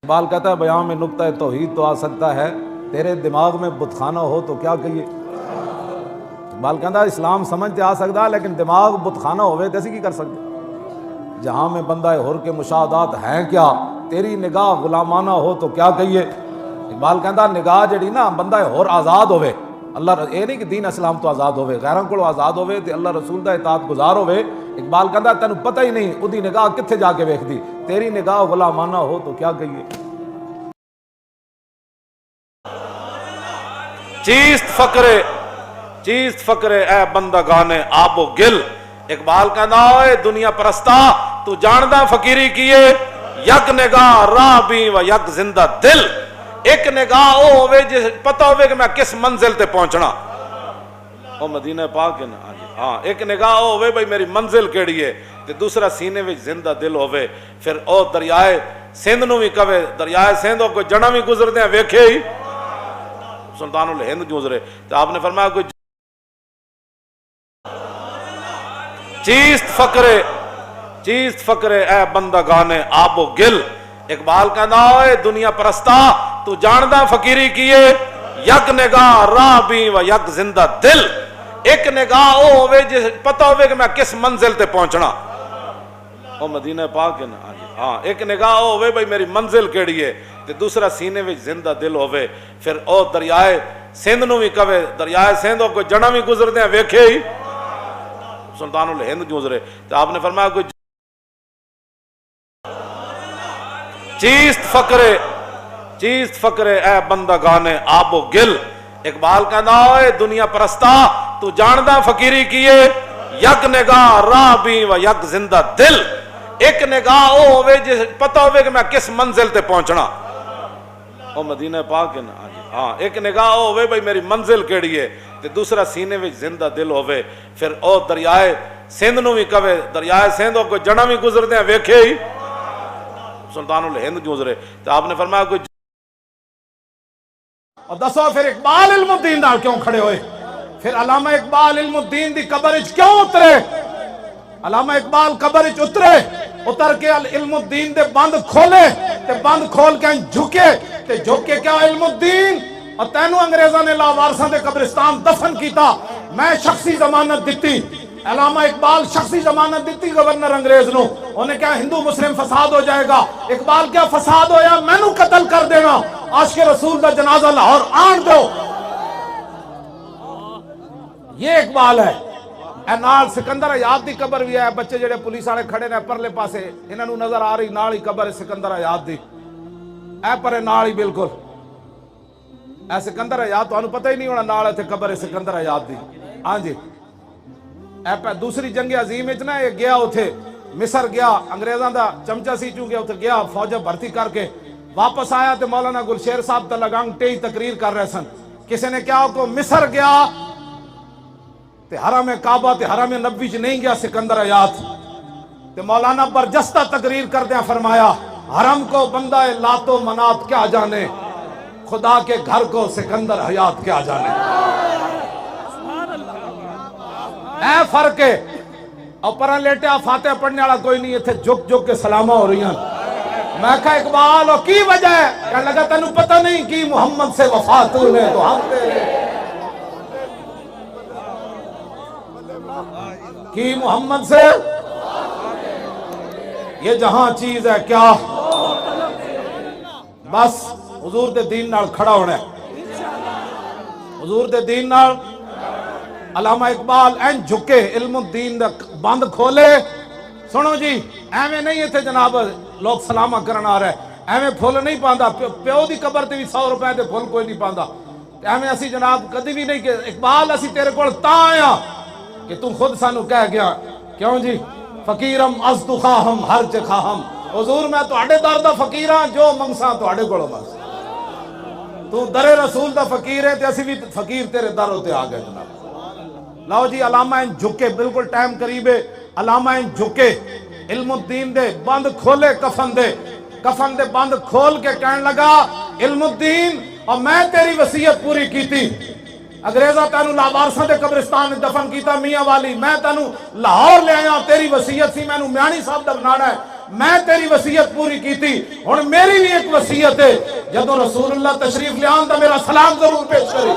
اقبال کہتا ہے بیان میں نقطہ توحید تو آ سکتا ہے، تیرے دماغ میں بت خانہ ہو تو کیا کہیے۔ اقبال کہتا ہے اسلام سمجھ تے آ سکتا ہے لیکن دماغ بت خانہ ہوئے تو اسی کی کر سکتے۔ جہاں میں بندہ حر کے مشاہدات ہیں کیا، تیری نگاہ غلامانہ ہو تو کیا کہیے۔ اقبال کہتا نگاہ جڑی نا بندہ حر آزاد ہوئے، اللہ یہ نہیں کہ دین اسلام تو آزاد ہوئے، غیروں کو آزاد ہوئے تے اللہ رسول دا اطاعت گزار ہوئے۔ اقبال کہتا تینوں پتہ ہی نہیں اودی نگاہ کتھے جا کے ویکھ دی، تیری نگاہ غلامانہ ہو تو کیا کہیے۔ چیست فقرے اے بندگان آب و گل۔ اقبال کہنا اے دنیا پرستا تو جاندہ فقیری کیے، یک نگاہ راہ بھی و یک زندہ دل۔ ایک نگاہ او ہوئے جس پتہ ہوئے کہ میں کس منزل تے پہنچنا۔ او مدینہ پاک ہے نا، ہاں ایک نگاہ او ہوئے بھئی میری منزل کیڑی ہے، تے دوسرا سینے وچ زندہ دل ہوئے۔ پھر او دریائے سندھ نو بھی کہے، دریائے سندھ کوئی جنا بھی گزر دیں ویکھے ہی سلطان الہند گزرے، تو آپ نے فرمایا کوئی چیست فقرے اے بندگان آب و گل۔ اقبال کہنا اے دنیا پرستا تو جاندہ فقیری کیے، یک نگاہ راہ بھی و یک زندہ دل۔ ایک نگاہ او ہوئے جس پتہ ہوئے کہ میں کس منزل تے پہنچنا۔ او مدینہ پاک ہے نا، ہاں ایک نگاہ او ہوئے بھئی میری منزل کیڑی ہے، تے دوسرا سینے وچ زندہ دل ہوئے۔ پھر او دریائے سندھ نو بھی کہے، دریائے سندھ کوئی جنا بھی گزر دیں ویکھے ہی سلطان الہند گزرے، تو آپ نے فرمایا کوئی چیست فقرے اے بندگان آب و گل۔ اقبال کہنا اے دنیا پرستا تو جاندہ فقیری کیے، یک نگاہ راہ بھی و یک زندہ دل۔ ایک نگاہ او ہوئے جس پتہ ہوئے کہ میں کس منزل تے پہنچنا۔ او مدینہ پاک ہے نا، ہاں ایک نگاہ او ہوئے بھئی میری منزل کیڑی ہے، تے دوسرا سینے وچ زندہ دل ہوئے۔ پھر او دریائے سندھ نو بھی کہے، دریائے سندھ کوئی جنا بھی گزر دیں ویکھے ہی سلطان الہند گزرے، تو آپ نے فرمایا کوئی اور دسو پھر اقبال علم الدین نال کیوں کھڑے ہوئے، پھر علامہ اقبال علم الدین دی قبر وچ کیوں اترے۔ علامہ اقبال قبر وچ اتر کے علم الدین دے بند کھولے، تے بند کھول کے جھکے، تے جھک کے کیا علم الدین اور تینوں انگریزاں نے لاوارساں دے قبرستان دفن کیتا، میں شخصی ضمانت دیتی۔ علامہ اقبال شخصی ضمانت دیتی گورنر انگریز نو، انہیں کہا ہندو مسلم فساد ہو جائے گا۔ اقبال کیا فساد ہویا، میں نو قتل کر دینا، عاشق رسول دا جنازہ لاہور آن دو۔ یہ اقبال ہے۔ اے نال سکندر حیات دی قبر بھی ہے، بچے جڑے پولیس والے کھڑے نے پرلے پاسے انہاں نو نظر آ رہی نال ہی قبر سکندر حیات دی، اے پرے نال ہی بالکل اے سکندر حیات، تانوں پتہ ہی نہیں ہونا نال اتھے قبر سکندر حیات دی۔ ہاں جی اے دوسری جنگ عظیم وچ نا یہ گیا اتھے مصر گیا، انگریزاں دا چمچا سی چونکہ اتھے گیا فوج بھرتی کر کے واپس آیا تے مولانا گلشیر صاحب تلگنگ ٹی تقریر کر رہے سن، کسی نے کہا کو مصر گیا تے حرم کعبہ تے حرم نبوی چ نہیں گیا سکندر حیات، تے مولانا برجستہ تقریر کردیا فرمایا حرم کو بندہ لات و منات کیا جانے، خدا کے گھر کو سکندر حیات کیا جانے۔ اے فرق ہے، اور پرہ لیٹیا فاتح پڑھنے والا کوئی نہیں، اتھے جھک کے سلامہ ہو رہی ہیں۔ میں کہا اقبال اور کی وجہ ہے، کہنے لگا تینوں پتہ نہیں کی محمد سے وفا تو نے تو ہم تیرے، کی محمد سے یہ جہاں چیز ہے کیا، بس حضور دے دین نال کھڑا ہونا ہے، حضور دے دین نال۔ علامہ اقبال این جھکے علم الدین دا بند کھولے، سنو جی ایویں نہیں اتھے جناب لوگ سلامہ کرنا آ رہے، ایویں پھول نہیں پاندا، پیو دی قبر تے بھی 100 روپے دے پھول کوئی نہیں پاندا، ایویں اسی جناب کدی بھی نہیں کہ اقبال اسی تیرے کول تاں آیا کہ تم خود سانو کہہ گیا، کیوں جی فقیرم از تو خواہم ہر چے خواہم، حضور میں تواڈے در دا فقیر ہاں، جو منگساں تواڈے کولوں منگساں، تو در رسول دا فقیر ہے تے اسی بھی فقیر تیرے در تے آ گئے جناب۔ لو جی علامہ ان جھکے، بالکل ٹائم قریب ہے، علامہ ان جھکے علم الدین دے بند کھولے، کفن دے بند کھول کے کہنے لگا علم الدین اور میں تیری وصیت پوری کیتی، انگریزہ تینوں لاوارساں دے قبرستان دفن کیتا میاں والی، میں تینوں لاہور لے آیا، تیری وصیت سی مینوں میانی صاحب دا بنانا ہے، میں تیری وصیت پوری کی تھی، ہن میری بھی ایک وصیت ہے، جدو رسول اللہ تشریف لے آن تو میرا سلام ضرور پیش کرے۔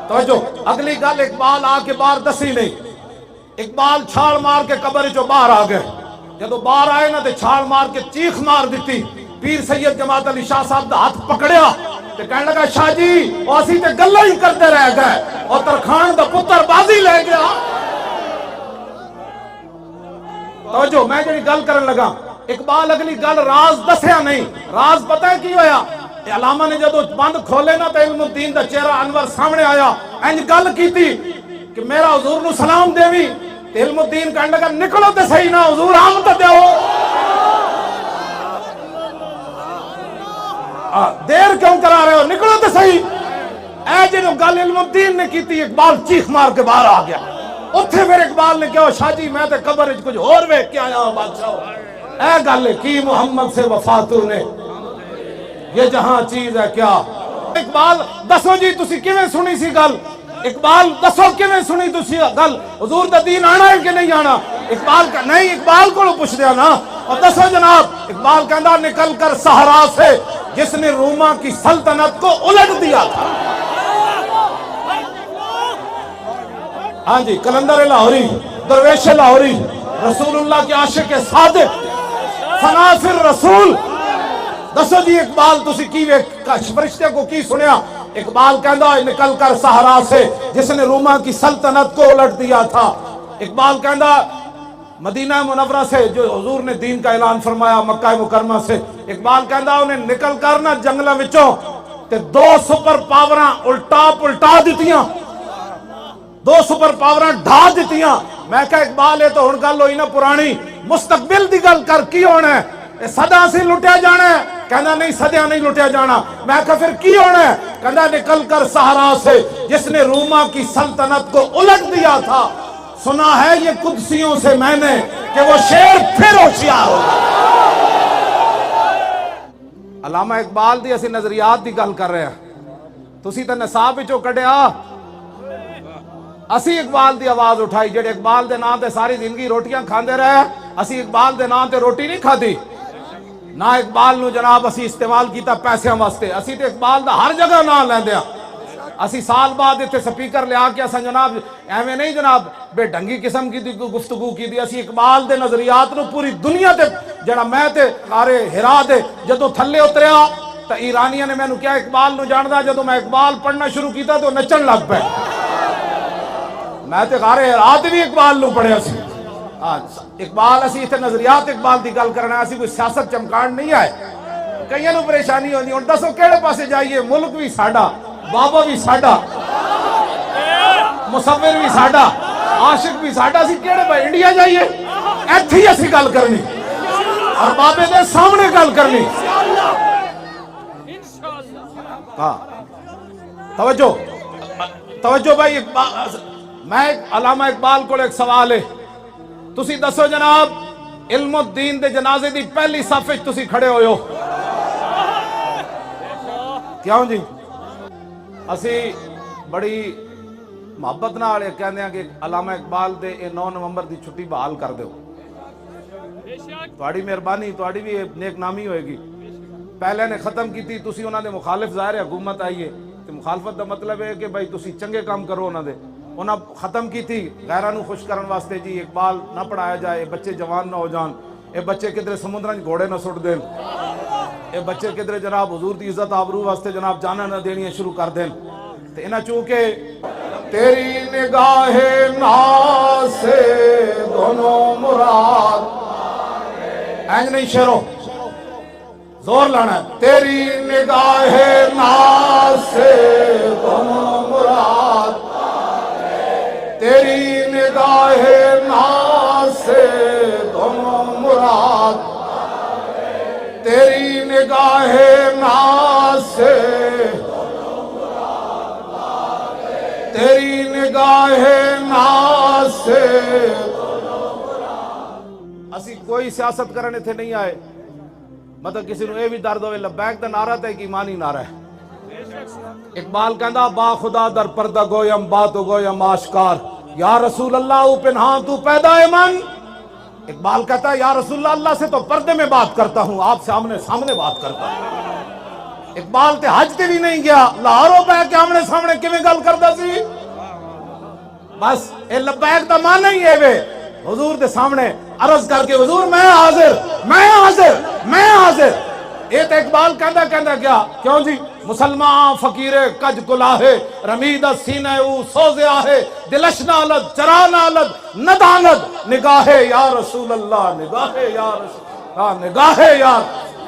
توجہ، اگلی گل اقبال آ کے باہر دسی نہیں، اقبال چھال مار کے قبر جو باہر آ گئے، جدو باہر آئے نا تے چھال مار کے چیخ مار دیتی، پیر سید جماعت علی شاہ صاحب دا ہاتھ پکڑیا تے کہنے لگا شاہ جی وہ اسی تے گلہ ہی کرتے رہ گئے اور ترخان دا پتر بازی لے گیا۔ توجہ، میں جڑی گل کرن لگا، اقبال اگلی گل راز دسیا نہیں، راز پتہ ہے کی ہویا؟ علامہ نے جدو بند کھولے نا تے علم الدین دا چہرہ انور سامنے آیا، انج گل کی تھی کہ میرا حضور نو سلام دیوی، تے علم الدین کہنے لگا نکلو تے صحیح نا حضور آم تے دیو، دیر کیوں کرا رہے ہو، نکلو تے صحیح۔ اے جنو گل علم الدین نے کی تھی، اقبال چیخ مار کے باہر آ گیا۔ اتھے پھر اقبال نے کہا شاہ جی میں تے قبر وچ کچھ اور ویکھ کے آیا ہوں بادشاہ، اے گل کی محمد سے وفا تو نے، یہ جہاں چیز ہے کیا۔ اقبال دسو جی تسی کیویں سنی سی گل، اقبال دسو کیویں سنی تسی گل، حضور دا دین آنا ہے کہ نہیں آنا؟ اقبال کا نہیں، اقبال کو پوچھ دیا نا، اور دسو جناب، اقبال کہندا نکل کر صحرا سے جس نے روما کی سلطنت کو الٹ دیا تھا۔ ہاں جی، کلندر لاہوری، درویش لاہوری، رسول اللہ کے عاشق صادق، فنافر رسول، دسو جی اقبال تسی کی فرشتے کو کی سنیا؟ اقبال کہندا نکل کر صحرا سے جس نے روما کی سلطنت کو الٹ دیا تھا۔ اقبال کہندا مدینہ منورہ سے جو حضور نے دین کا اعلان فرمایا، مکہ مکرمہ سے، اقبال کہندا انہیں نکل کر نہ جنگلہ وچوں تے دو سپر پاوراں الٹا پلٹا دیتیاں، دو سپر پاوراں ڈھا دیتیاں۔ میں کہا اقبال ہے تو ہن گل ہوئی نا پرانی، مستقبل دی گل کر کی ہونا ہے، صدا سے لٹیا جانا ہے؟ کہنا نہیں صدیاں نہیں لٹیا جانا۔ میں کہا پھر کی ہونا ہے؟ کہنا نکل کر صحرا سے جس نے روما کی سلطنت کو الٹ دیا تھا، سنا ہے یہ قدسیوں سے میں نے کہ وہ شیر پھر ہوشیار ہو۔ علامہ اقبال دی اسی نظریات دی گل کر رہے ہیں، تسی تے نصاب وچوں کڈیا، اسی اقبال دی آواز اٹھائی، جڑے اقبال دے نام تے ساری زندگی روٹیاں کھاندے رہے، اسی اقبال دے نام تے روٹی نہیں کھادی، نہ اقبال نو جناب اسی استعمال کیتا پیسیاں واسطے، اسی تے اقبال دا ہر جگہ نام لیندے ہیں۔ اسی سال بعد اتنے سپیکر لیا کے اساں جناب ایویں نہیں جناب بے ڈھنگی قسم کی گفتگو کی دی، اسی اقبال دے نظریات نو پوری دنیا تے جڑا میں تے غارے ہرا دے جدوں تھلے اتریا تو ایرانیاں نے مینوں کیا اقبال نو جاندا، جدوں میں اقبال پڑھنا شروع کیتا تو نچن لگ پے، میں تے غارے ہرا تے بھی اقبال نو پڑھیا سی۔ اقبال اسی اتنے نظریات اقبال دی گل کرنا، اسی کوئی سیاست چمکان نہیں آئے، کئیاں نو پریشانی ہوندی، ہن دسو کیڑے پاسے جائیے، ملک بھی ساڈا، بابا بھی ساڈا، مصور بھی ساڈا، عاشق بھی ساڈا، اسی کیڑے پاسے انڈیا جائیے، ایتھے ہی اسی گل کرنی اور بابے دے سامنے گل کرنی۔ ہاں توجہ توجہ بھائی، میں علامہ اقبال کو ایک سوال ہے، تسی دسو جناب علم الدین دے جنازے دی پہلی صف وچ تسی کھڑے ہوئے ہو، کیوں جی؟ اسی بڑی محبت نال کہندے ہیں کہ علامہ اقبال دے 9 نومبر دی چھٹی بحال کر دیو، تہاڈی مہربانی، تہاڈی بھی نیک نامی ہوئے گی۔ پہلے نے ختم کی تھی، تسی انہاں دے مخالف، ظاہر حکومت آئی ہے تے مخالفت دا مطلب ہے کہ بھائی تسی چنگے کام کرو، انہاں دے انہاں ختم کی تھی غیراں نو خوش کرن واسطے، جی اقبال نہ پڑھایا جائے، بچے جوان نہ ہو جان، اے بچے کدھر سمندراں گھوڑے نہ سٹ دین، اے بچے کدھر جناب حضور دی عزت آبرو واسطے جناب جاناں نہ دینیاں شروع کر دین، تے انہاں چونکہ تیری نگاہ ناز سے دونوں مراد، اینج نہیں شیرو زور لانا ہے، تیری نگاہ ناز سے دونوں مراد، تیری نگاہ ناز سے دونوں مراد، تیری نگاہ ناز سے تیری نگاہ ناز سے۔ اسی کوئی سیاست کرنے تھے نہیں آئے، مطلب کسی نو اے بھی درد ہوئے لبیک دا نعرہ تے ایک ایمانی نعرہ ہے۔ اقبال کہندا با خدا در پردہ گویم بات و گویم آشکار، یا رسول اللہ پنہاں تو پیدا ہے من. اقبال کہتا ہے یا رسول اللہ، اللہ سے تو پردے میں بات کرتا ہوں، آپ سے آمنے سامنے بات کرتا ہوں. اقبال تے حج تے بھی نہیں گیا، لاہوروں پہ کہ آمنے سامنے کیویں گل کردا سی. بس اے لبیک دا معنی ہی ہے وے حضور دے سامنے عرض کر کے حضور میں حاضر میں حاضر میں حاضر. یہ تو اقبال کہندا کیا کیوں جی مسلمان فقیر کج کلاہے رمید سینہ او سوزیا ہے دلش نالد چرا نالد نداند نگاہ یا رسول اللہ نگاہ یا رسول نگاہ یا.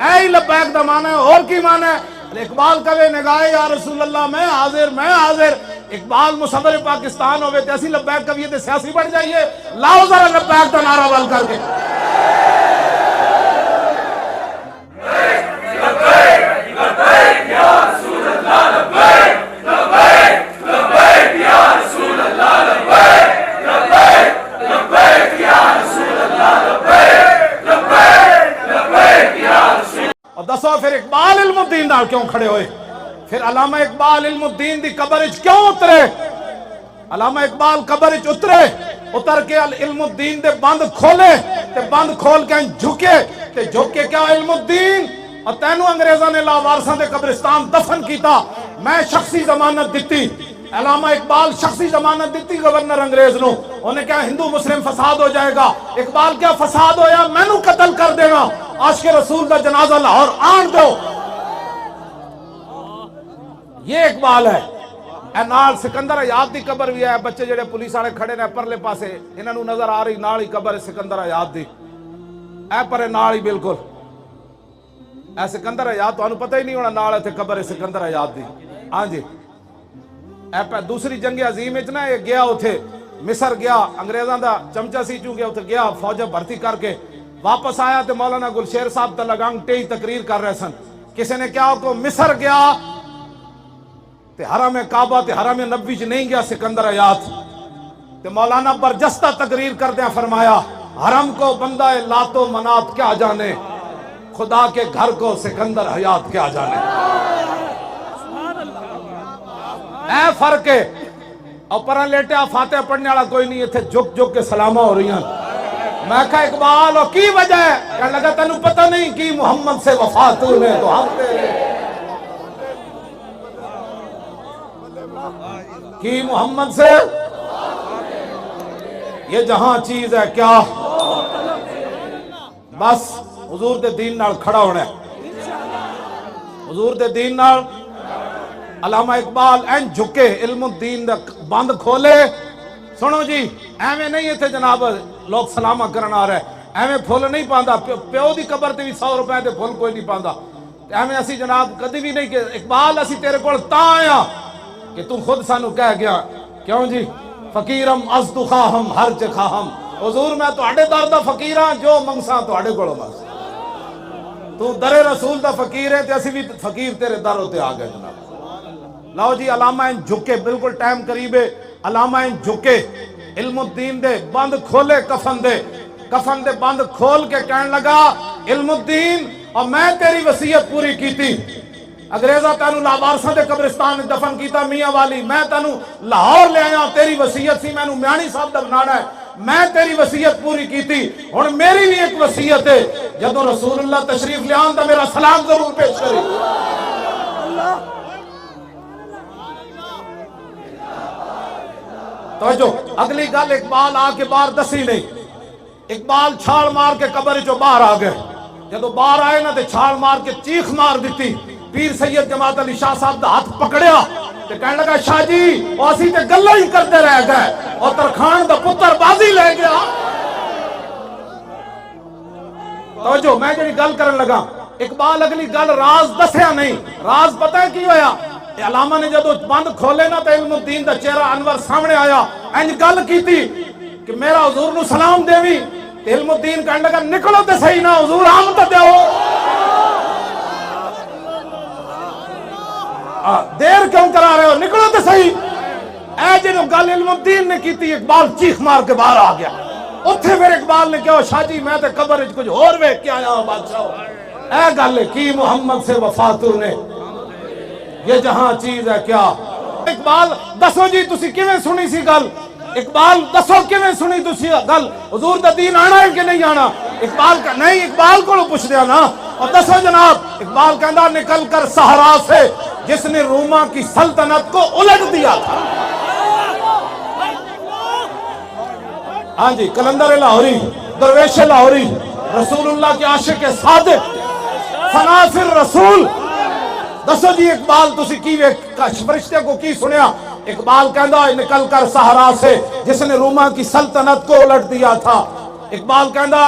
اے لبیک دا معنی اور کی معنی ہے؟ اقبال کہے نگاہ یا رسول اللہ میں حاضر میں حاضر. اقبال مصور پاکستان ہوئے تے اسی لبیک کہیے تے سیاسی بڑھ جائیے. لاؤ ذرا لبیک دا نعرہ بل کر کے. اور دسو پھر اقبال علم الدین نال کیوں کھڑے ہوئے؟ پھر علامہ اقبال علم الدین دی قبر وچ کیوں اترے؟ علامہ اقبال قبر وچ اتر کے علم الدین دے بند کھولے تے بند کھول کے جھکے تے جھک کے کیا علم الدین اور تینوں انگریزاں نے لاوارساں دے قبرستان دفن کیتا، میں شخصی ضمانت دتی. علامہ اقبال شخصی ضمانت دیتی گورنر انگریز نو، انہیں کہا ہندو مسلم فساد ہو جائے گا. اقبال کیا فساد ہویا؟ میں نو قتل کر دینا، عاشق رسول دا جنازہ لاہور آن دو. یہ اقبال ہے. اے نال سکندر حیات دی قبر بھی ہے. بچے جڑے پولیس والے کھڑے نے پرلے پاسے انہاں نو نظر آ رہی نال ہی قبر ہے سکندر حیات دی. اے پر نال ہی بالکل اے سکندر حیات تانوں پتہ ہی نہیں ہونا نال تے قبر ہے سکندر حیات دی. ہاں جی دوسری جنگ عظیم وچ نا یہ گیا اتھے مصر گیا، انگریزاں دا چمچا سی چونکہ اتھے گیا فوج بھرتی کر کے واپس آیا تے مولانا گلشیر صاحب تے لگانگ ٹے تقریر کر رہے سن. کسی نے کیا کو مصر گیا تے حرم کعبہ تے حرم نبوی چ نہیں گیا سکندر حیات. تے مولانا برجستہ تقریر کردیاں فرمایا حرم کو بندہ لات و منات کیا جانے، خدا کے گھر کو سکندر حیات کیا جانے. اے فرق ہے. اور پرہ لیٹیا فاتح پڑھنے والا کوئی نہیں، اتھے جھک جھک کے سلامہ ہو رہی ہیں. میں کہا اقبال اور کی وجہ ہے؟ کہنے لگا تینوں پتہ نہیں کی محمد سے وفا تو نے تو ہم تیرے کی محمد سے یہ جہاں چیز ہے کیا بس حضور دے دین نال کھڑا ہونا ہے. حضور دے دین نال علامہ اقبال این جھکے علم الدین دا بند کھولے. سنو جی ایویں نہیں تھے جناب لوگ سلامہ کرنا آ رہے ایویں پھول نہیں پاندا. پیو دی قبر تے بھی 100 روپے دے پھول کوئی نہیں پاندا. ایویں اسی جناب کدی بھی نہیں کہ اقبال اسی تیرے کول تاں آیا کہ تو خود سانو کہہ گیا کیوں جی فقیرم از تو خواہم ہر چ خواہم. حضور میں تواڈے در دا فقیر ہاں جو منگساں تواڈے کولوں منگساں. تو در رسول دا فقیر ہے تے اسی بھی فقیر تیرے در تے آ گئے جناب. لاؤ جی علامہ ان جھکے بالکل ٹائم قریب ہے. علامہ ان جھکے علم الدین دے بند کھولے کفن دے بند کھول کے کہنے لگا علم الدین اور میں تیری وصیت پوری کیتی. انگریزہ تینوں لاوارساں دے قبرستان دفن کیتا میاں والی، میں تینوں لاہور لے آیا تیری وصیت سی مینوں میانی صاحب دا بنانا ہے، میں تیری وصیت پوری کیتی. ہن میری بھی ایک وصیت ہے جدوں رسول اللہ تشریف لے آن تے میرا سلام ضرور پیش کرے. توجہ اگلی گل اقبال آ کے باہر دسی نہیں. اقبال چھال مار کے قبر چو باہر آ گئے. جدو باہر آئے نا تے چھال مار کے چیخ مار دیتی. پیر سید جماعت علی شاہ صاحب دا ہاتھ پکڑیا تے کہنے لگا شاہ جی اور اسی تے گلہ ہی کرتے رہ گئے اور ترخان دا پتر بازی لے گیا. توجہ میں جڑی گل کرن لگا اقبال اگلی گل راز دسیا نہیں. راز پتہ ہے کی ہویا؟ علامہ نے جدو بند کھولے نا تے علم الدین دا چہرہ انور سامنے آیا انج گل کیتی کہ میرا حضور نو سلام دیوی. تے علم الدین کہنے لگا نکلو تے صحیح نہ حضور آم تے دیو. دیر کیوں کرا رہے ہو نکلو تے صحیح. اے جنو گل علم الدین نے کیتی اقبال چیخ مار کے باہر آ گیا. اتھے پھر اقبال نے کہا شاہ جی میں تے قبر وچ کچھ اور ویکھ کے آیا ہوں بادشاہ. اے گل کی محمد سے وفا تو نے یہ جہاں چیز ہے کیا. اقبال دسو جی تسی کیویں سنی سی گل؟ اقبال دسو کیویں سنی تسی گل حضور دا دین آنا ہے کہ نہیں آنا؟ اقبال کا نہیں، اقبال کو پوچھ دیا نا، اور دسو جناب اقبال کہندا نکل کر صحرا سے جس نے روما کی سلطنت کو الٹ دیا تھا۔ ہاں جی، کلندر لاہوری، درویش لاہوری، رسول اللہ کے عاشق صادق، فناصر رسول، دسو جی اقبال تسی کی فرشتے کو کی سنیا؟ اقبال کہندا نکل کر صحرا سے جس نے روما کی سلطنت کو الٹ دیا تھا۔ اقبال کہندا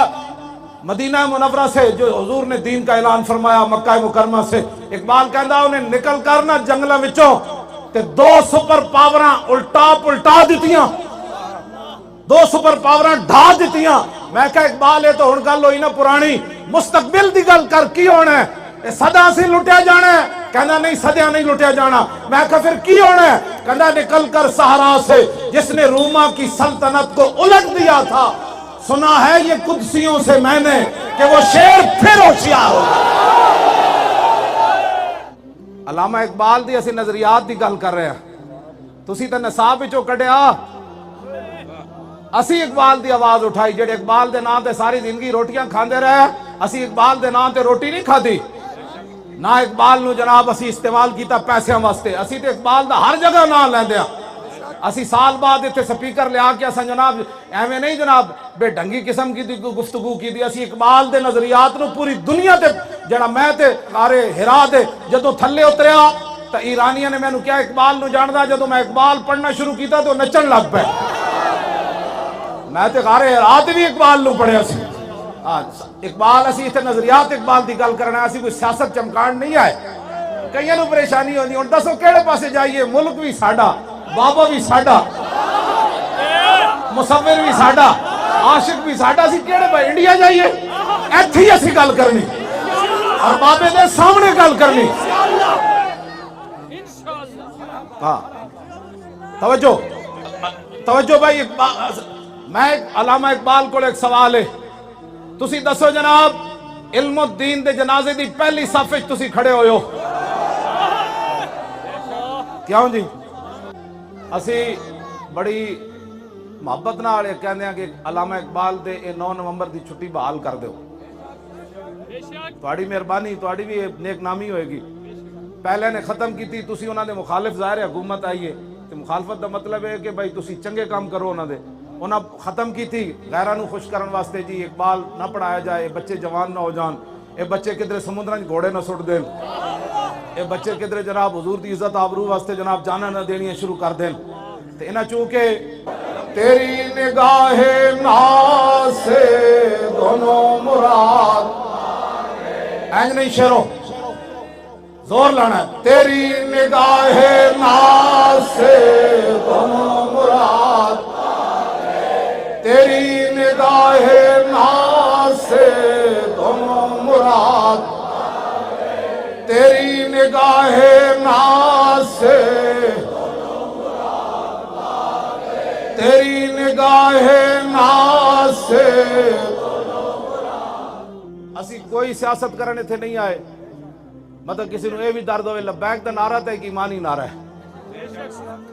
مدینہ منورہ سے جو حضور نے دین کا اعلان فرمایا، مکہ مکرمہ سے، اقبال کہندا انہیں نکل کر نہ جنگلہ وچوں تے دو سپر پاوراں الٹا پلٹا دیتیاں، دو سپر پاوراں ڈھا دیتیاں۔ میں کہا اقبال یہ تو ہن گل ہوئی نا پرانی، مستقبل دی گل کر کی ہونا ہے؟ صدا سے لٹیا جانا ہے؟ کہنا نہیں، صدیاں نہیں لٹیا جانا۔ میں کہا پھر کی ہونا ہے؟ کہنا نکل کر صحرا سے جس نے روما کی سلطنت کو الٹ دیا تھا، سنا ہے یہ قدسیوں سے میں نے کہ وہ شیر پھر ہوشیار ہو۔ علامہ اقبال دی اسی نظریات دی گل کر رہے ہیں، تسی تے نصاب وچوں کڈیا، اسی اقبال دی آواز اٹھائی جڑے اقبال دے نام تے ساری زندگی روٹیاں کھاندے رہے، اسی اقبال دے نام تے روٹی نہیں کھادی، نہ اقبال نو جناب اسی استعمال کیتا پیسیاں واسطے، اسی تے اقبال دا ہر جگہ نام لیندے ہاں۔ اسی سال بعد اتنے سپیکر لیا کے اساں جناب ایویں نہیں جناب بے ڈھنگی قسم کی گفتگو کی دی، اسی اقبال دے نظریات نو پوری دنیا تے جڑا میں تے غارے ہرا دے جدوں تھلے اتریا تو ایرانیاں نے میں نو کیا اقبال نو جاندا، جدوں میں اقبال پڑھنا شروع کیتا تو نچن لگ پے، میں تے غارے ہرا تے بھی اقبال نو پڑھیا سی۔ اقبال اسی اتنے نظریات اقبال دی گل کرنا، اسی کوئی سیاست چمکان نہیں آئے، کئیاں نو پریشانی ہوندی، ہن دسو کیڑے پاسے جائیے؟ ملک بھی ساڈا، بابا بھی ساڈا، مصور بھی ساڈا، عاشق بھی ساڈا، اسی کیڑے بھائی انڈیا جائیے؟ ایتھے ہی اسی گل کرنی اور بابے دے سامنے گل کرنی۔ ہاں توجہ توجہ بھائی، میں علامہ اقبال کو ایک سوال ہے، تسی دسو جناب علم الدین دے جنازے دی پہلی صف وچ تسی کھڑے ہوئے ہو، کیوں جی؟ اسی بڑی محبت نال کہندے ہیں کہ علامہ اقبال دے 9 نومبر دی چھٹی بحال کر دیو، تہاڈی مہربانی، تہاڈی بھی نیک نامی ہوئے گی۔ پہلے نے ختم کی تھی، تسی انہاں دے مخالف، ظاہر حکومت آئی ہے تے مخالفت دا مطلب ہے کہ بھائی تسی چنگے کام کرو، انہاں دے انہاں ختم کی تھی غیراں نو خوش کرن واسطے جی اقبال نہ پڑھایا جائے، بچے جوان نہ ہو جان، اے بچے کدھر سمندراں گھوڑے نہ سٹ دین، اے بچے کدھر جناب حضور دی عزت آبرو واسطے جناب جاناں نہ دینیاں شروع کر دین۔ تے انہاں چونکہ تیری نگاہ ناز سے دونوں مراد، اینج نہیں شیرو زور لانا ہے، تیری نگاہ ناز سے دونوں مراد، تیری نگاہ ناز سے دونوں مراد، تیری نگاہ ناز سے، تیری نگاہ ناز سے۔ اسی کوئی سیاست کرنے تھے نہیں آئے، مطلب کسی نو اے بھی درد ہوئے لبیک دا نعرہ تے ایک ایمانی نعرہ ہے۔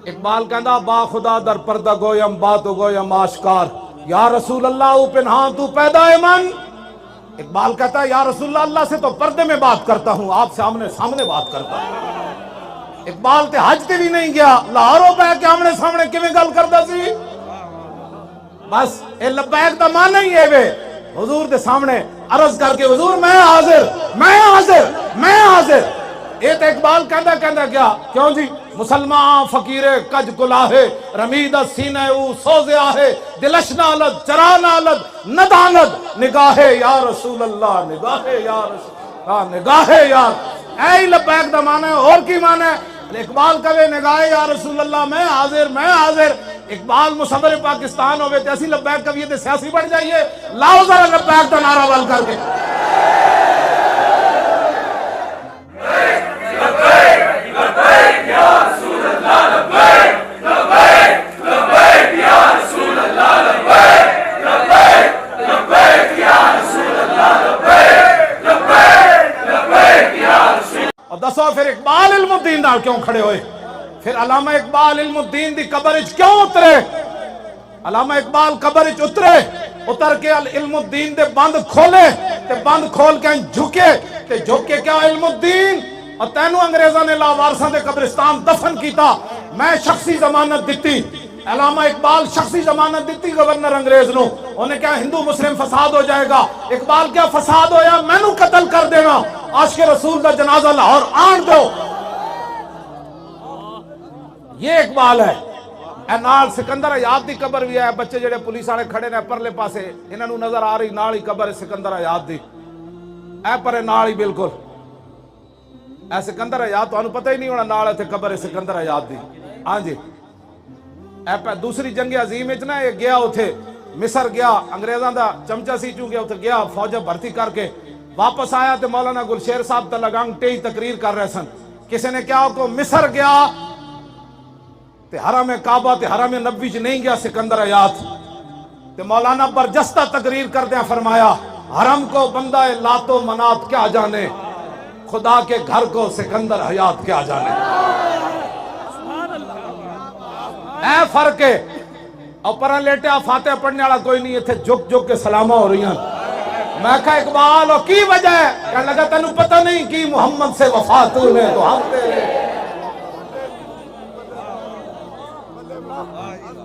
اقبال کہندا با خدا در پردہ گویم بات و گویم آشکار، یا رسول اللہ او پنہاں تو پیدا من۔ اقبال کہتا ہے یا رسول اللہ، اللہ سے تو پردے میں بات کرتا ہوں، آپ سے آمنے سامنے بات کرتا ہوں۔ اقبال تے حج تے بھی نہیں گیا، لاہوروں پہ کے آمنے سامنے کیویں گل کردا سی؟ بس اے لبیک دا معنی ہی ہے وے حضور دے سامنے عرض کر کے حضور میں حاضر، میں حاضر، میں حاضر۔ اے تے اقبال کہندا کیا؟ کیوں جی؟ مسلمان فقیر کج کلاہے رمید سینہ او سوز آہے، دلش نالد چرا نالد نداند، نگاہ یا رسول اللہ، نگاہ یا رسول، نگاہ یا، اے لبیک دا معنی ہے، اور کی معنی ہے؟ اقبال کہے نگاہ یا رسول اللہ، میں حاضر، میں حاضر۔ اقبال مصور پاکستان ہوئے تے اسی لبیک کبھی تے سیاسی بڑھ جائیے، لاؤ ذرا لبیک دا نعرہ بل کر کے۔ اور دسو پھر اقبال علم الدین نال کیوں کھڑے ہوئے؟ پھر علامہ اقبال علم الدین دی قبر وچ کیوں اترے؟ علامہ اقبال قبر وچ اتر کے علم الدین دے بند کھولے تے بند کھول کے جھکے تے جھک کے کیا علم الدین اور تینوں انگریزاں نے لاوارساں دے قبرستان دفن کیتا، میں شخصی ضمانت دیتی۔ علامہ اقبال شخصی ضمانت دیتی گورنر انگریز نو، انہیں کیا ہندو مسلم فساد ہو جائے گا؟ اقبال کیا فساد ہویا؟ میں نو قتل کر دینا، عاشق رسول دا جنازہ لاہور آن دو۔ یہ اقبال ہے۔ اے نال سکندر حیات دی قبر بھی ہے، بچے جڑے پولیس والے کھڑے نے پرلے پاسے انہاں نو نظر آ رہی نال ہی قبر سکندر حیات دی، اے پر نال ہی بالکل اے سکندر حیات، تانوں پتہ ہی نہیں ہونا نال تے قبر سکندر حیات دی۔ ہاں جی، اے دوسری جنگ عظیم وچ نا یہ گیا اوتھے مصر گیا، انگریزاں دا چمچا سی چونکہ اوتھے گیا فوج بھرتی کر کے واپس آیا تے مولانا گلشیر صاحب تلگنگ ٹئی تقریر کر رہے سن، کسی نے کیا کو مصر گیا تے حرم کعبہ تے حرم نبوی چ نہیں گیا سکندر حیات، تے مولانا برجستہ تقریر کردیاں فرمایا حرم کو بندہ لات و منات کیا جانے، خدا کے گھر کو سکندر حیات کیا جانے۔ اے فرق ہے، اور پرہ لیٹیا فاتحہ پڑھنے والا کوئی نہیں، اتھے جھک جھک کے سلامہ ہو رہی ہیں۔ میں کہا اقبال اور کی وجہ ہے؟ کہنے لگا تینوں پتہ نہیں کی محمد سے وفا تو نے تو ہم تیرے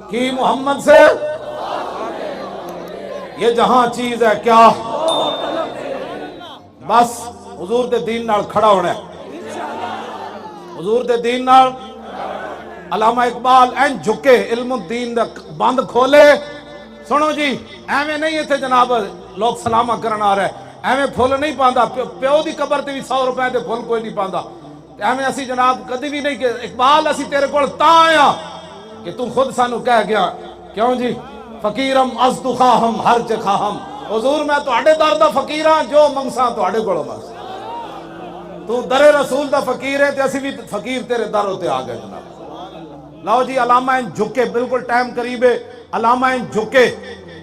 کی محمد سے یہ جہاں چیز ہے کیا بس حضور دے دین نال کھڑا ہونا ہے، حضور دے دین نال۔ علامہ اقبال این جھکے علم الدین دا بند کھولے، سنو جی ایویں نہیں ایتھے جناب لوگ سلامہ کرن آ رہے، ایویں پھول نہیں پاندا، پیو دی قبر تے بھی 100 روپے دے پھول کوئی نہیں پاندا، ایویں اسی جناب کدی بھی نہیں کہ اقبال اسی تیرے کول تاں آیا کہ تو خود سانو کہہ گیا کیوں جی فقیرم از تو خواہم ہر چ خواہم، حضور میں تہاڈے در دا فقیر ہاں جو منگساں تہاڈے کولوں بس، تو در رسول دا فقیر ہے تے اسی بھی فقیر تیرے در تے آ گئے جناب۔ لاؤ جی علامہ ان جھکے، بالکل ٹائم قریب ہے، علامہ ان جھکے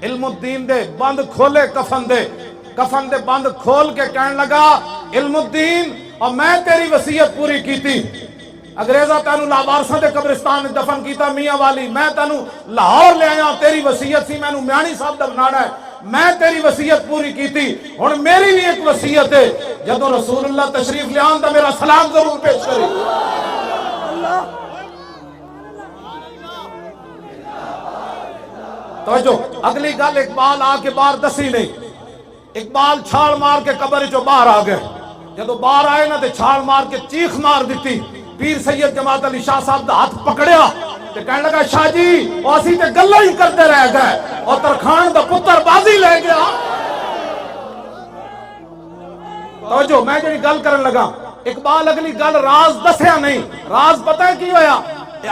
علم الدین دے بند کھولے کفن دے بند کھول کے کہنے لگا علم الدین اور میں تیری وصیت پوری کیتی، انگریزہ تینوں لاوارساں دے قبرستان دفن کیتا میاں والی، میں تینوں لاہور لے آیا، تیری وصیت سی مینوں میانی صاحب دا بنانا ہے، میں تیری وصیت پوری کیتی، ہن میری بھی ایک وصیت ہے جدوں رسول اللہ تشریف لے آن تے میرا سلام ضرور پیش کری۔ توجہ اگلی گل اقبال آ کے باہر دسی نہیں، اقبال چھال مار کے قبر چو باہر آ گئے، جدو باہر آئے نا تے چھال مار کے چیخ مار دیتی، پیر سید جماعت علی شاہ صاحب دا ہاتھ پکڑیا تے کہنے لگا شاہ جی وہ اسی تے گلہ ہی کرتے رہ گئے اور ترخان دا پتر بازی لے گیا۔ توجہ میں جڑی گل کرن لگا، اقبال اگلی گل راز دسیا نہیں، راز پتہ ہے کی ہویا؟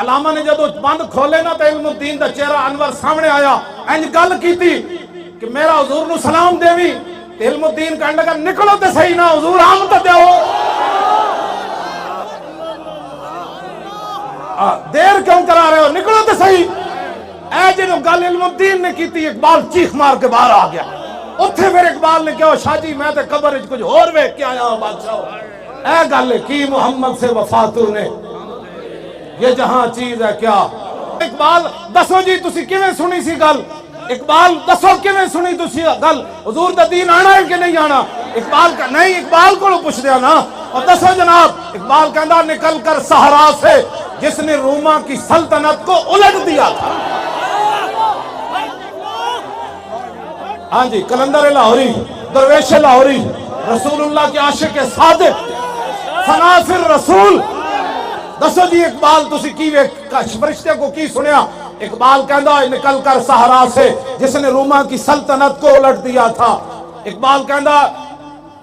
علامہ نے جدو بند کھولے نا تے علم الدین دا چہرہ انور سامنے آیا، انج گل کیتی کہ میرا حضور نو سلام دیوی، تے علم الدین کہنے لگا نکلو تے صحیح نا حضور آم تے دیو، دیر کیوں کرا رہے ہو، نکلو تے صحیح۔ اے جنو گل علم الدین نے کیتی اقبال چیخ مار کے باہر آ گیا، اتھے پھر اقبال نے کہا شاہ جی میں تے قبر وچ کچھ اور ویکھ کے آیا ہوں بادشاہ، اے گل کی محمد سے وفا تو نے یہ جہاں چیز ہے کیا۔ اقبال دسو جی تسی کیویں سنی سی گل، اقبال دسو کیویں سنی تسی گل، حضور دا دین آنا ہے کہ نہیں آنا؟ اقبال کا نہیں، اقبال کو پوچھ دیا نا، اور دسو جناب۔ اقبال کہندا نکل کر صحرا سے جس نے روما کی سلطنت کو الٹ دیا تھا۔ ہاں جی کلندر لاہوری، درویش لاہوری، رسول اللہ کے عاشق صادق، فنافر رسول، دسو جی اقبال تسی کی فرشتے کو کی سنیا؟ اقبال کہندا نکل کر صحرا سے جس نے روما کی سلطنت کو الٹ دیا تھا۔ اقبال کہندا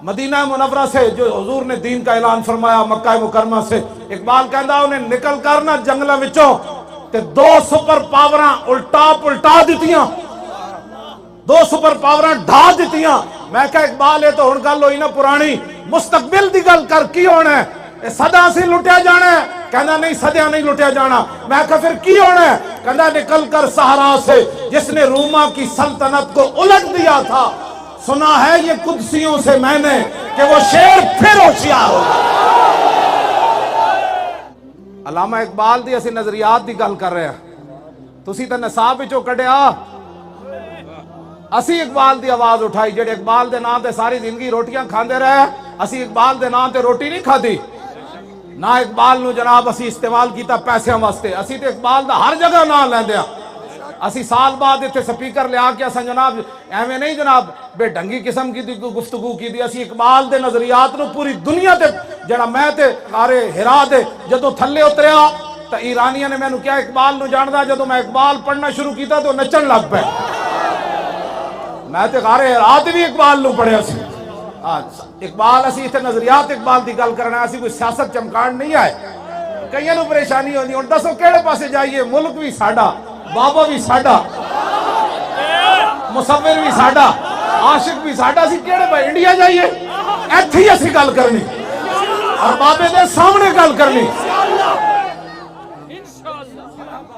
مدینہ منورہ سے جو حضور نے دین کا اعلان فرمایا مکہ مکرمہ سے، اقبال کہندا انہیں نکل کر نا جنگلہ وچوں تے 2 سپر پاوراں الٹا دیتیاں، 2 سپر پاوراں ڈھا دیتیاں۔ میں کہا اقبال ہے تو ہن گل ہوئی نا پرانی، مستقبل دی گل کر کی ہونا ہے؟ صدا سے لٹیا جانا ہے؟ کہنا نہیں صدیاں نہیں لٹیا جانا۔ میں کہا پھر کی ہونا ہے؟ کہنا نکل کر صحرا سے جس نے روما کی سلطنت کو الٹ دیا تھا، سنا ہے یہ قدسیوں سے میں نے کہ وہ شیر پھر ہوشیار ہو۔ علامہ اقبال دی اسی نظریات دی گل کر رہے ہیں، ਤੁਸੀਂ ਤਾਂ ਨਸਾਬ ਵਿੱਚੋਂ ਕੱਢਿਆ। ਅਸੀਂ ਇਕਬਾਲ ਦੀ ਆਵਾਜ਼ ਉਠਾਈ, ਜਿਹੜੇ ਇਕਬਾਲ ਦੇ ਨਾਂ ਤੇ ਸਾਰੀ ਜ਼ਿੰਦਗੀ ਰੋਟੀਆਂ ਖਾਂਦੇ ਰਹੇ। ਅਸੀਂ ਇਕਬਾਲ ਦੇ ਨਾਂ ਤੇ ਰੋਟੀ ਨਹੀਂ ਖਾਧੀ ਨਾ। ਇਕਬਾਲ ਨੂੰ ਜਨਾਬ ਅਸੀਂ ਇਸਤੇਮਾਲ ਕੀਤਾ ਪੈਸਿਆਂ ਵਾਸਤੇ। ਅਸੀਂ ਤੇ ਇਕਬਾਲ ਦਾ ਹਰ ਜਗ੍ਹਾ ਨਾਂ ਲੈਂਦੇ ਆ। ਅਸੀਂ ਸਾਲ ਬਾਅਦ ਇੱਥੇ ਸਪੀਕਰ ਲਿਆ ਕੇ ਅਸਾਂ ਜਨਾਬ ਐਵੇਂ ਨਹੀਂ ਜਨਾਬ ਬੇਢੰਗੀ ਕਿਸਮ ਦੀ ਗੁਫ਼ਤਗੂ ਕੀਤੀ। ਅਸੀਂ ਇਕਬਾਲ ਦੇ ਨਜ਼ਰੀਆਤ ਨੂੰ ਪੂਰੀ ਦੁਨੀਆ ਤੇ ਜਿਹੜਾ ਮੈਂ ਤੇ ਕਾਰੇ ਹਿਰਾ ਦੇ ਜਦੋਂ ਥੱਲੇ ਉਤਰਿਆ ਤਾਂ ਈਰਾਨੀਆਂ ਨੇ ਮੈਨੂੰ ਕਿਹਾ ਇਕਬਾਲ ਨੂੰ ਜਾਣਦਾ। ਜਦੋਂ ਮੈਂ ਇਕਬਾਲ ਪੜ੍ਹਨਾ ਸ਼ੁਰੂ ਕੀਤਾ ਤਾਂ ਉਹ ਨੱਚਣ ਲੱਗ ਪਏ। ਮੈਂ ਤੇ ਕਾਰੇ ਹਿਰਾ ਤੇ ਵੀ ਇਕਬਾਲ ਨੂੰ ਪੜ੍ਹਿਆ ਸੀ। ਇਕਬਾਲ ਅਸੀਂ ਇੱਥੇ ਨਜ਼ਰੀਆਤ ਇਕਬਾਲ ਦੀ ਗੱਲ ਕਰਨਾ, ਅਸੀਂ ਕੋਈ ਸਿਆਸਤ ਚਮਕਾਣ ਨਹੀਂ ਆਏ। ਕਈਆਂ ਨੂੰ ਪਰੇਸ਼ਾਨੀ ਹੁੰਦੀ ਹੁਣ ਦੱਸੋ ਕਿਹੜੇ ਪਾਸੇ ਜਾਈਏ। ਮੁਲਕ ਵੀ ਸਾਡਾ, ਬਾਬਾ ਵੀ ਸਾਡਾ, ਮੁਸੱਵਿਰ ਵੀ ਸਾਡਾ, ਆਸ਼ਿਕ ਵੀ ਸਾਡਾ। ਅਸੀਂ ਕਿਹੜੇ ਭਾਈ ਇੰਡੀਆ ਜਾਈਏ? ਇੱਥੇ ਹੀ ਅਸੀਂ ਗੱਲ ਕਰਨੀ ਔਰ ਬਾਬੇ ਦੇ ਸਾਹਮਣੇ ਗੱਲ ਕਰਨੀ।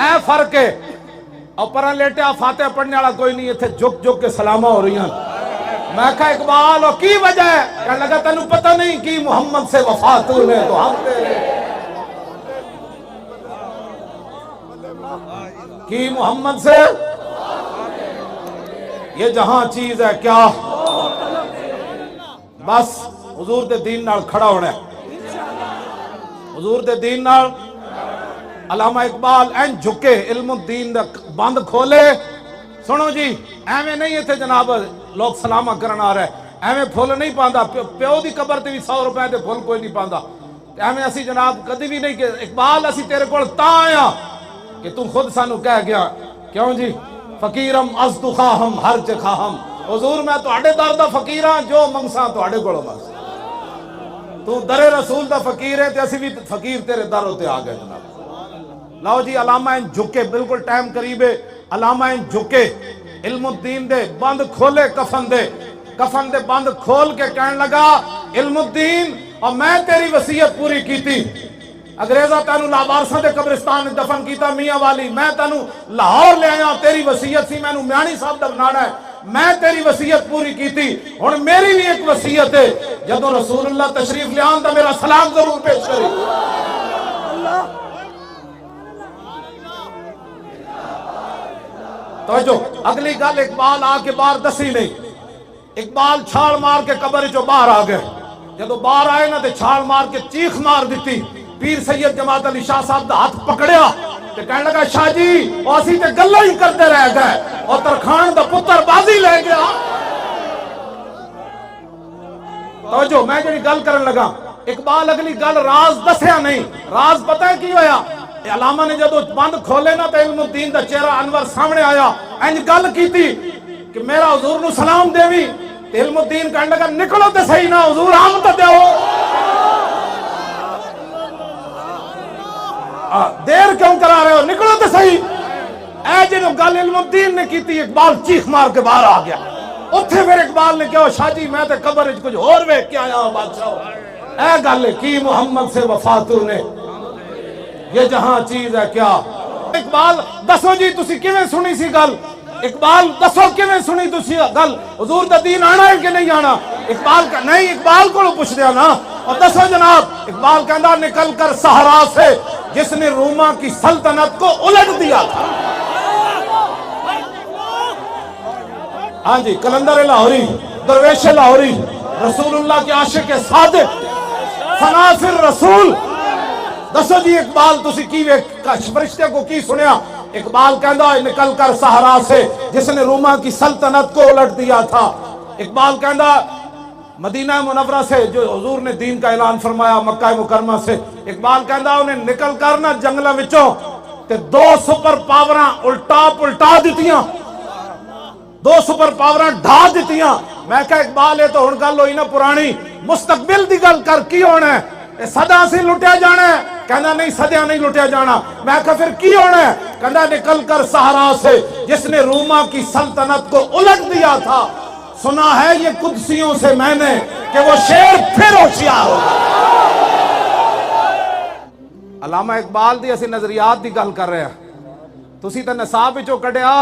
اے فرق ہے اور پرا لیٹیا فاتحہ پڑھنے والا کوئی نہیں، اتنے جھک جھک کے سلامہ ہو رہی ہیں۔ میں کہا اقبال اور کی وجہ ہے؟ کہنے لگا تینوں پتہ نہیں کی محمد سے وفا تو نے تو ہم تیرے کی محمد سے یہ جہاں چیز ہے کیا بس حضور دے دین نال کھڑا ہونا ہے، حضور دے دین نال۔ علامہ اقبال این جھکے علم الدین دا بند کھولے، سنو جی ایویں نہیں اتنے جناب لوگ سلامہ کرنا آ رہے ایویں پھول نہیں پاندا، پیو دی قبر تے بھی 100 روپے دے پھول کوئی نہیں پاندا، ایویں اسی جناب کدی بھی نہیں کہ اقبال اسی تیرے کول تاں آیا کہ تو خود سانو کہہ گیا کیوں جی فقیرم از تو خواہم ہر چ خواہم، حضور میں تواڈے در دا فقیر ہاں جو منگساں تواڈے کولوں منگساں، تو در رسول دا فقیر ہے تے اسی بھی فقیر تیرے در تے آ گئے جناب۔ لاؤ جی علامہ ان جھکے، بالکل ٹائم قریب ہے، علامہ ان جھکے علم الدین دے بند کھولے کفن دے بند کھول کے کہنے لگا علم الدین اور میں تیری وصیت پوری کیتی، انگریزہ تینوں لابارساں دے قبرستان دفن کیتا میاں والی، میں تینوں لاہور لے آیا، تیری وصیت سی میں میانی صاحب دا بنانا ہے، میں تیری وصیت پوری کیتی، اور میری بھی ایک وصیت ہے جدو رسول اللہ تشریف لے آن تا میرا سلام ضرور پیش کری۔ توجہ اگلی گل اقبال آ کے باہر دسی نہیں، اقبال چھال مار کے قبر جو باہر آ گئے، جدو باہر آئے نا تے چھال مار کے چیخ مار دیتی، پیر سید جماعت علی شاہ صاحب دا ہاتھ پکڑیا تے کہنے لگا شاہ جی اور اسی تے گلہ ہی کرتے رہ گئے اور ترخان دا پتر بازی لے گیا۔ توجہ میں جڑی گل کرن لگا اقبال اگلی گل راز دسیا نہیں، راز پتہ ہے کی ہویا؟ علامہ نے جدو بند کھولے نا تے علم الدین دا چہرہ انور سامنے آیا، انج گل کیتی کہ میرا حضور نو سلام دیوی، تے علم الدین کہنے لگا نکلو تے صحیح نا حضور ہم تے دیو، دیر کیوں کرا رہے ہو نکلو تے صحیح۔ اے جنو گل علم الدین نے کیتی اقبال چیخ مار کے باہر آ گیا، اتھے پھر اقبال نے کہا شاہ جی میں تے قبر وچ کچھ اور ویکھ کے آیا ہوں بادشاہ، اے گل کی محمد سے وفا تو نے یہ جہاں چیز ہے کیا۔ اقبال دسو جی تسی کیویں سنی سی گل، اقبال دسو کیویں سنی تسی گل، حضور دا دین آنا ہے کہ نہیں آنا؟ اقبال کا نہیں، اقبال کو پوچھ دیا نا، اور دسو جناب اقبال کہندا نکل کر صحرا سے جس نے روما کی سلطنت کو الٹ دیا تھا۔ ہاں جی کلندر لاہوری، درویش لاہوری، رسول اللہ کے عاشق صادق، فنافر رسول، دسو جی اقبال تسی کی فرشتے کو کی سنیا؟ اقبال کہندا نکل کر صحرا سے جس نے روما کی سلطنت کو الٹ دیا تھا، اقبال کہندا مدینہ منورہ سے جو حضور نے دین کا اعلان فرمایا مکہ مکرمہ سے، اقبال کہندا انہیں نکل کر نا جنگلہ وچوں تے 2 سپر پاوراں الٹا دیتیاں، 2 سپر پاوراں ڈھا دیتیاں۔ میں کہا اقبال ہے تو ہن گل ہوئی نا پرانی، مستقبل دی گل کر کی ہونا ہے؟ صدا سے لٹیا جانا ہے؟ کہنا نہیں صدیاں نہیں لٹیا جانا۔ میں کہا پھر کی ہونا ہے؟ کہنا نکل کر صحرا سے جس نے روما کی سلطنت کو الٹ دیا تھا، سنا ہے یہ قدسیوں سے میں نے کہ وہ شیر پھر ہوشیار ہوگا۔ علامہ اقبال دی اسی نظریات دی گل کر رہے ہیں، تسی تے نصاب وچوں کڈیا،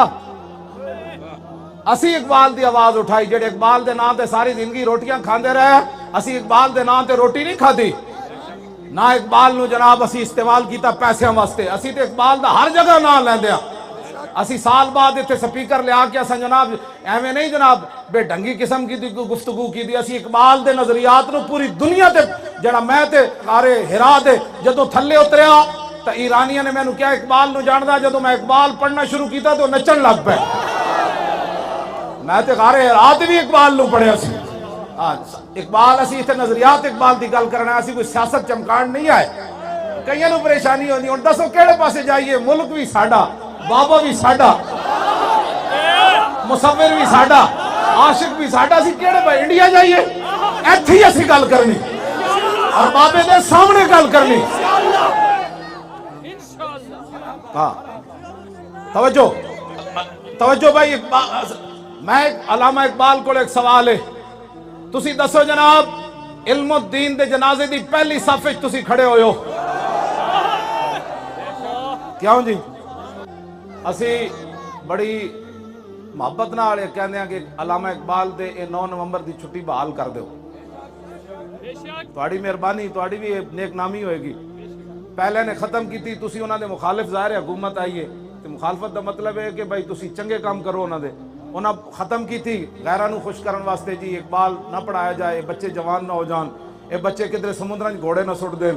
اسی اقبال دی آواز اٹھائی جڑے اقبال دے نام تے ساری زندگی روٹیاں کھاندے رہے، اسی اقبال دے نام تے روٹی نہیں کھادی، نہ اقبال نو جناب اسی استعمال کیتا پیسیاں واسطے، اسی تے اقبال دا ہر جگہ نام لیندے ہاں، اسی سال بعد اتنے سپیکر لیا کے اساں جناب ایویں نہیں جناب بے ڈھنگی قسم کی گفتگو کی دی، اسی اقبال دے نظریات نو پوری دنیا تے جڑا میں تے قارے ہرا دے جدو تھلے اتریا تو ایرانیاں نے مینوں کیا اقبال نو جاندا، جدو میں اقبال پڑھنا شروع کیتا تو نچن لگ پے، میں تے قارے ہرا تے بھی اقبال نو پڑھیا سی۔ اقبال اسی اتنے نظریات اقبال دی گل کرنا، اسی کوئی سیاست چمکان نہیں آئے، کئیاں نو پریشانی ہوندی، ہن دسو کیڑے پاسے جائیے، ملک بھی ساڈا، بابا بھی ساڈا، مصور بھی ساڈا، عاشق بھی ساڈا، اسی کیڑے پاسے انڈیا جائیے؟ ایتھے ہی اسی گل کرنی اور بابے دے سامنے گل کرنی۔ ہاں توجہ بھائی، میں علامہ اقبال کو ایک سوال ہے، تسی دسو جناب علم الدین دے جنازے دی پہلی صف وچ تسی کھڑے ہوئے ہو، کیوں جی ਅਸੀਂ ਬੜੀ ਮੁਹੱਬਤ ਨਾਲ ਇਹ ਕਹਿੰਦੇ ਆ ਕਿ ਅਲਾਮਾ ਇਕਬਾਲ ਦੇ ਇਹ 9 ਨਵੰਬਰ ਦੀ ਛੁੱਟੀ ਬਹਾਲ ਕਰ ਦਿਓ। ਤੁਹਾਡੀ ਮਿਹਰਬਾਨੀ, ਤੁਹਾਡੀ ਵੀ ਇਹ ਨੇਕਨਾਮੀ ਹੋਏਗੀ। ਪਹਿਲੇ ਨੇ ਖਤਮ ਕੀਤੀ, ਤੁਸੀਂ ਉਹਨਾਂ ਦੇ ਮੁਖਾਲਿਫ, ਜ਼ਾਹਿਰ ਹੈ ਹਕੂਮਤ ਆਈ ਹੈ ਤੇ ਮੁਖਾਲਫਤ ਦਾ ਮਤਲਬ ਹੈ ਕਿ ਭਾਈ ਤੁਸੀਂ ਚੰਗੇ ਕੰਮ ਕਰੋ। ਉਹਨਾਂ ਖਤਮ ਕੀਤੀ ਗੈਰਾਂ ਨੂੰ ਖੁਸ਼ ਕਰਨ ਵਾਸਤੇ ਜੀ ਇਕਬਾਲ ਨਾ ਪੜਾਇਆ ਜਾਏ, ਬੱਚੇ ਜਵਾਨ ਨਾ ਹੋ ਜਾਣ, ਇਹ ਬੱਚੇ ਕਿਧਰੇ ਸਮੁੰਦਰਾਂ 'ਚ ਘੋੜੇ ਨਾ ਸੁੱਟ ਦੇਣ,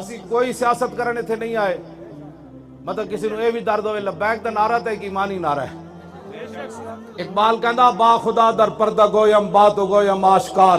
ਅਸੀਂ ਕੋਈ ਸਿਆਸਤ ਕਰਨ ਇੱਥੇ ਨਹੀਂ ਆਏ, ਮਤਲਬ ਕਿਸੇ ਨੂੰ ਇਹ ਵੀ ਦਰਦ ਹੋਵੇ ਲਬੈਕ ਦਾ ਨਾਰਾ ਤਾਂ ਇੱਕ ਈਮਾਨੀ ਨਾਰਾ ਹੈ। ਇਕਬਾਲ ਕਹਿੰਦਾ ਬਾ ਖੁਦਾ ਦਰ ਪਰਦਾ ਗੋਇਮ ਬਾਤ ਗੋਇਮ ਆਸ਼ਕਾਰ,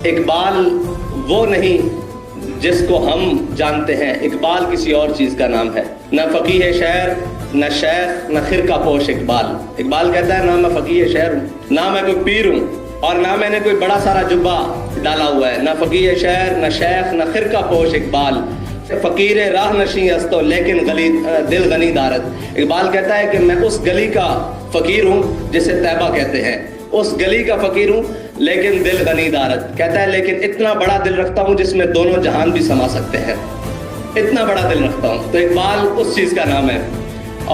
اقبال وہ نہیں جس کو ہم جانتے ہیں، اقبال کسی اور چیز کا نام ہے۔ نہ فقیہ شعر، نہ شیخ، نہ خرقہ پوش اقبال۔ اقبال کہتا ہے نہ میں فقیہ شعر ہوں، نہ میں کوئی پیر ہوں، اور نہ میں نے کوئی بڑا سارا جبہ ڈالا ہوا ہے۔ نہ فقیہ شعر، نہ شیخ، نہ خرقہ پوش اقبال، فقیر راہ نشیں استو لیکن دل غنی دارت۔ اقبال کہتا ہے کہ میں اس گلی کا فقیر ہوں جسے طیبہ کہتے ہیں، اس گلی کا فقیر ہوں لیکن دل غنی دارت۔ کہتا ہے لیکن اتنا بڑا دل رکھتا ہوں جس میں دونوں جہان بھی سما سکتے ہیں، اتنا بڑا دل رکھتا ہوں۔ تو اقبال اس چیز کا نام ہے،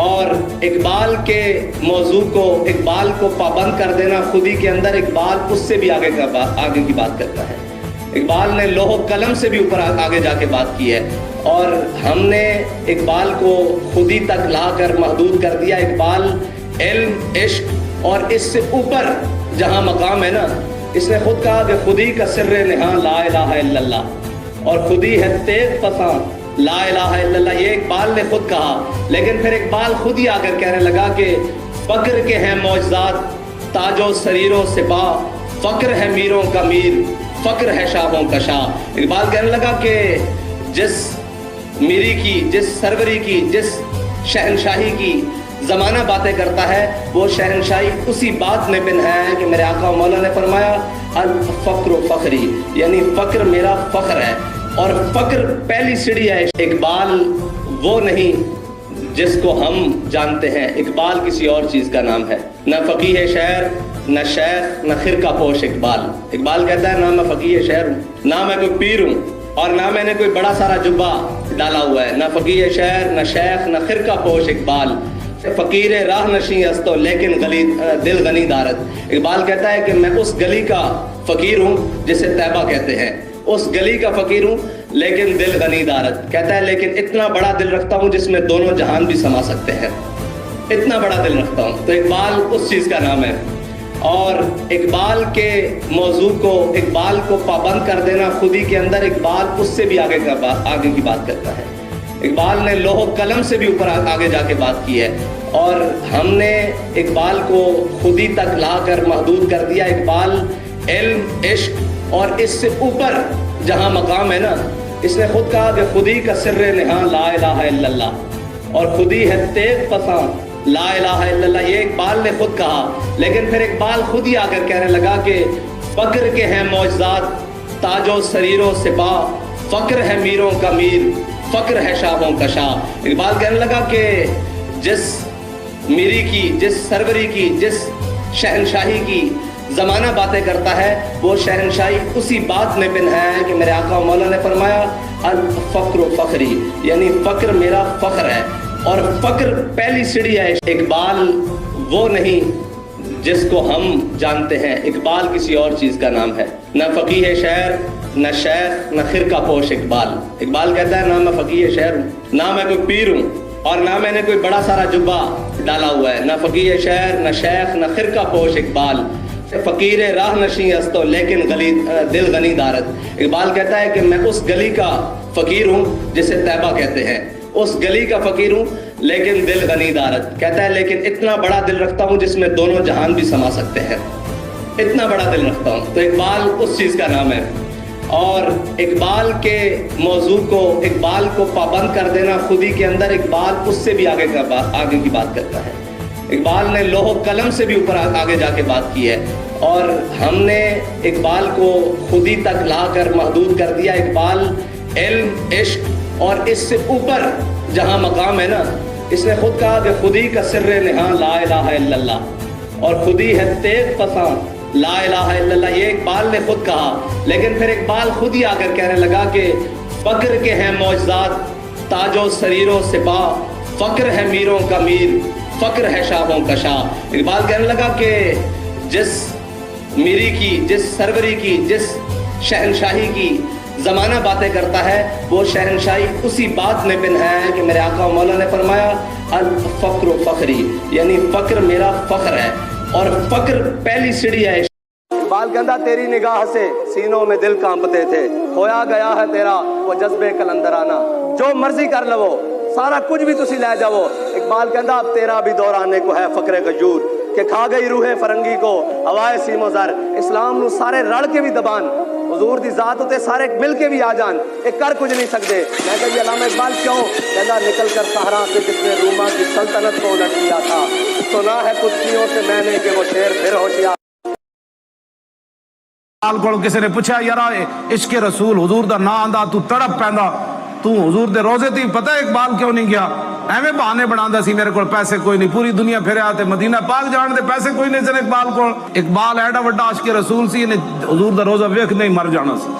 اور اقبال کے موضوع کو، اقبال کو پابند کر دینا خود ہی کے اندر، اقبال اس سے بھی آگے کی بات کرتا ہے۔ اقبال نے لوح و قلم سے بھی اوپر آگے جا کے بات کی ہے، اور ہم نے اقبال کو خودی تک لا کر محدود کر دیا۔ اقبال علم، عشق اور اس سے اوپر جہاں مقام ہے نا، اس نے خود کہا کہ خودی کا سر نہاں لا الہ الا اللہ، اور خودی ہے تیغ پساں لا الہ الا اللہ، یہ اقبال نے خود کہا۔ لیکن پھر اقبال خود ہی آ کر کہنے لگا کہ فقر کے ہیں معجزات تاج و سریر و سپاہ، فقر ہے میروں کا میر، فقر ہے شاہوں کا شاہ۔ اقبال کہنے لگا کہ جس میری کی، جس سروری کی، جس شہنشاہی کی زمانہ باتیں کرتا ہے، وہ شہنشاہی اسی بات میں پنہا ہے کہ میرے آقا و مولا نے فرمایا الفقر فخری، یعنی فقر میرا فخر ہے، اور فقر پہلی سیڑھی ہے۔ اقبال وہ نہیں جس کو ہم جانتے ہیں، اقبال کسی اور چیز کا نام ہے۔ نہ فقیہ شعر، نہ شیخ، نہ خرقہ پوش اقبال۔ اقبال کہتا ہے نہ میں فقیہ شعر ہوں، نہ میں کوئی پیر ہوں، اور نہ میں نے کوئی بڑا سارا جبہ ڈالا ہوا ہے۔ نہ فقیہ شعر، نہ شیخ، نہ خرقہ پوش اقبال، فقیر راہ نشیں استو لیکن دل غنی دارت۔ اقبال کہتا ہے کہ میں اس گلی کا فقیر ہوں جسے طیبہ کہتے ہیں، اس گلی کا فقیر ہوں لیکن دل غنی دارت۔ کہتا ہے لیکن اتنا بڑا دل رکھتا ہوں جس میں دونوں جہان بھی سما سکتے ہیں، اتنا بڑا دل رکھتا ہوں۔ تو اقبال اس چیز کا نام ہے، اور اقبال کے موضوع کو، اقبال کو پابند کر دینا خود ہی کے اندر، اقبال اس سے بھی آگے کی بات کرتا ہے۔ اقبال نے لوح و قلم سے بھی اوپر آگے جا کے بات کی ہے، اور ہم نے اقبال کو خودی تک لا کر محدود کر دیا۔ اقبال علم، عشق اور اس سے اوپر جہاں مقام ہے نا، اس نے خود کہا کہ خودی کا سر نہاں لا الہ الا اللہ، اور خودی ہے تیغ پساں لا الہ الا اللہ، یہ اقبال نے خود کہا۔ لیکن پھر اقبال خود ہی آ کر کہنے لگا کہ فقر کے ہیں معجزات تاج و سریر و سپاہ، فقر ہے میروں کا میر، فقر ہے شاہوں کا شاہ۔ اقبال کہنے لگا کہ جس میری کی، جس سروری کی، جس شہنشاہی کی زمانہ باتیں کرتا ہے، وہ شہنشاہی اسی بات میں پنہا ہے کہ میرے آقا و مولا نے فرمایا الفقر فخری، یعنی فقر میرا فخر ہے، اور فقر پہلی سیڑھی ہے۔ اقبال وہ نہیں جس کو ہم جانتے ہیں، اقبال کسی اور چیز کا نام ہے۔ نہ فقیہ شعر، نہ شیخ، نہ خرقہ پوش اقبال۔ اقبال کہتا ہے نہ میں فقیہ شعر ہوں، نہ میں کوئی پیر ہوں، اور نہ میں نے کوئی بڑا سارا جبہ ڈالا ہوا ہے۔ نہ فقیہ شعر، نہ شیخ، نہ خرقہ پوش اقبال، فقیر راہ نشیں استو لیکن دل غنی دارت۔ اقبال کہتا ہے کہ میں اس گلی کا فقیر ہوں جسے طیبہ کہتے ہیں، اس گلی کا فقیر ہوں لیکن دل غنی دارت۔ کہتا ہے لیکن اتنا بڑا دل رکھتا ہوں جس میں دونوں جہان بھی سما سکتے ہیں، اتنا بڑا دل رکھتا ہوں۔ تو اقبال اس چیز کا نام ہے، اور اقبال کے موضوع کو، اقبال کو پابند کر دینا خود ہی کے اندر، اقبال اس سے بھی آگے کی بات کرتا ہے۔ اقبال نے لوح و قلم سے بھی اوپر آگے جا کے بات کی ہے، اور ہم نے اقبال کو خودی تک لا کر محدود کر دیا۔ اقبال علم، عشق اور اس سے اوپر جہاں مقام ہے نا، اس نے خود کہا کہ خودی کا سر نہاں لا الہ الا اللہ، اور خودی ہے تیغ پساں لا الہ الا اللہ، یہ اقبال نے خود کہا۔ لیکن پھر اقبال خود ہی آ کر کہنے لگا کہ فقر کے ہیں معجزات تاج و سریر و سپاہ، فقر ہے میروں کا میر، فقر ہے شاہوں کا شاہ۔ اقبال کہنے لگا کہ جس میری کی، جس سروری کی، جس شہنشاہی کی زمانہ باتیں کرتا ہے، وہ شہنشاہی اسی بات میں پنہا ہے کہ میرے آقا و مولا نے فرمایا الفقر فخری، یعنی فقر میرا فخر ہے، اور فقر پہلی سیڑھی ہے۔ اقبال کہتا تیری نگاہ سے سینوں میں دل کانپتے تھے، کھویا گیا ہے تیرا وہ جذبے کلندرانہ، جو مرضی کر لو سارا کچھ بھی تسی لے جاؤ۔ اقبال کہتا اب تیرا بھی دور آنے کو ہے فقر غیور، کہ کھا گئی روح فرنگی کو ہوائے سیم و زر، اسلام نو سارے رل کے بھی دبان۔ حضور دی ذات ہوتے سارے مل کے بھی آ جان ایک کر کچھ نہیں سکتے. میں کہا یہ علامہ اقبال کیوں؟ کہنا نکل کر صحرا سے جس نے روما کی سلطنت کو الٹ دیا تھا, سنا ہے کچھیوں سے میں نے کہ وہ شیر پھر ہوشیار. کو کسی نے پوچھا یار عشق رسول حضور دا نا آندا تو تڑپ پیندا, تو حضور دے روزے تے پتہ اقبال کیوں نہیں گیا؟ ایویں بہانے بناندا سی میرے کول پیسے کوئی نہیں, پوری دنیا پھریا تے مدینہ پاک جان دے پیسے کوئی نہیں سن اقبال کول. اقبال ایڈا وڈا عشق رسول سی, نے حضور دا روزہ ویکھ نہیں مر جانا سی.